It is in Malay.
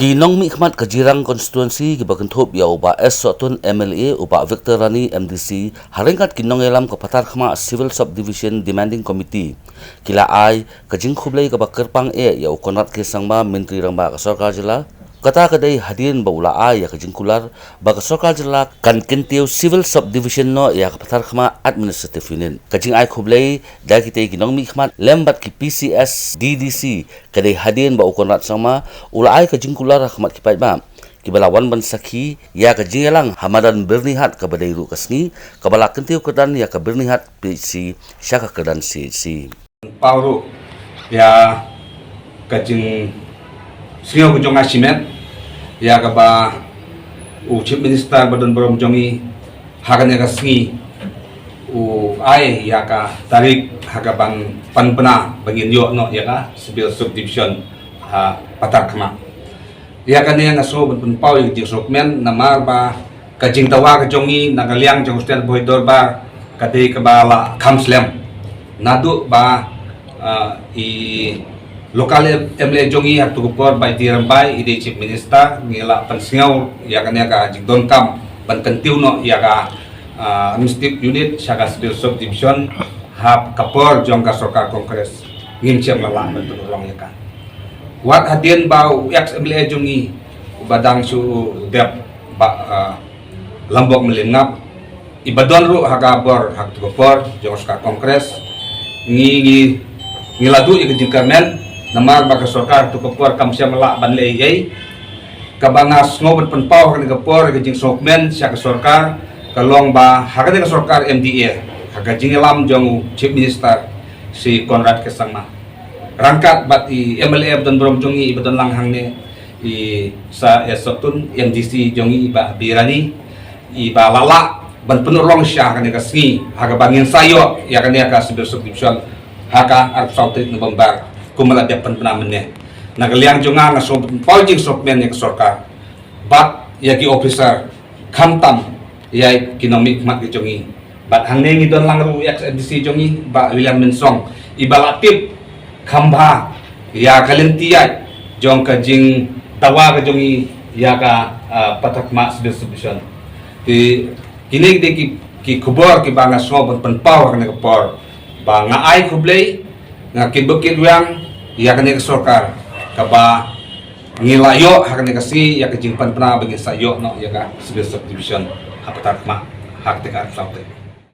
Kinong mi khmat kajirang konstituensi gibagenthop ya uba S Sotun MLA uba Victor Rani MDC haringkat kinong elam kapatar khma Civil Subdivision Demanding Committee kila ai kajing khublai ka kerpang ya ukonrat ke sangma menteri rangba sarkar jila kata kadai hadirin baula ai ya kajing kular ba sarkar jila kan kentiu Civil Subdivision no ya kapatar khma administrative unit kajing ai khublai da kitai kinong mi khmat lembat ki PCS DDC kadai hadirin ba ukonrat sangma ula ai kajing kular khmat kipai ba kibalawan ban sakhi ya kajing lang hamadan bernihat ka badai ru kasni kabala kentiu kedan ya ka bernihat PC syaka kedan CC Pauro ya kajing Srio kujong asimet ya kaba Chief Minister badan barom jongi hagan ya kasni ai ya ka tarik hagaban panpena bangin yo no ya ka Civil Subdivision patar kama ya kan yang ngaso ben pau yung sokmen namar ba kajing tawa kajongi nagaliang jong stel boydor ba kadai kabala kamslem nadu ba lokal MLA jongi hatu kupor by Tirambay ide Chief Minister ngila pansingaw ya kan ya ka jigdon kam ban kentiu no ya ka administrative unit syaga Civil Subdivision hap kapor jong ka sarkar kongres ngimcem lala ban tulong ya ka wat hadien bau ex MLA jongi badang su dep lambok melingap ibadon ru hagabor hak tukopor jong sarkar kongres ngiladu ya kejingkamen namar baka sarkar tukopor kamsya melak banle ay kabangas ngobot penpau kan kapor kejing sokmen sya sarkar kalong ba hagan ka sarkar MDA hagajing lam jong Chief Minister si Conrad Kesangma rangkat bat i MLA dan brom jongi ibadon langhang ne i sa Sotun MDC jongi iba Birani iba lala ban penulong sya kan ka sngi haga bangin sayo ya kan ka Civil Subdivision haka arp sautit no bambar kumala depan penamene nagaliang jonga nga so paujing sokmen ya sarkar bat yagi officer khamtam yai kinomik mat jongi bat hangne ngidon langru XMDC jongi ba William Mensong ibalatip khamba ya kalentiai jong kajing tawa ka jongi ya ka patakma Civil Subdivision ti kini ki kubor ki banga so penpau ka kapor ba nga ay kublay nga kibukid yang ya kan ka sarkar kaba ngilayo hakan kasi ya kajing panpana bagi sayo no ya ka Civil Subdivision hapatak ma hak tekar sautek